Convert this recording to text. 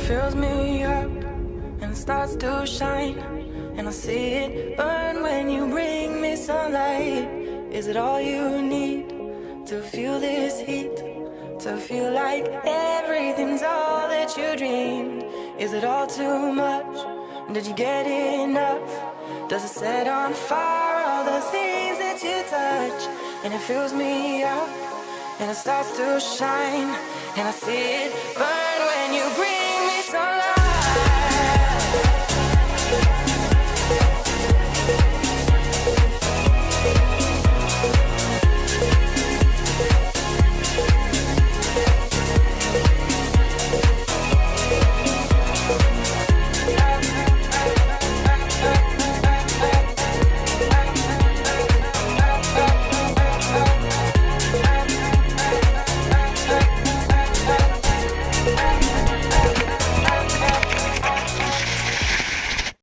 fills me up and it starts to shine, and I see it burn when you bring me sunlight. Is it all you need to feel this heat? To feel like everything's all that you dreamed? Is it all too much? Did you get enough? Does it set on fire all the things that you touch? And it fills me up and it starts to shine, and I see it burn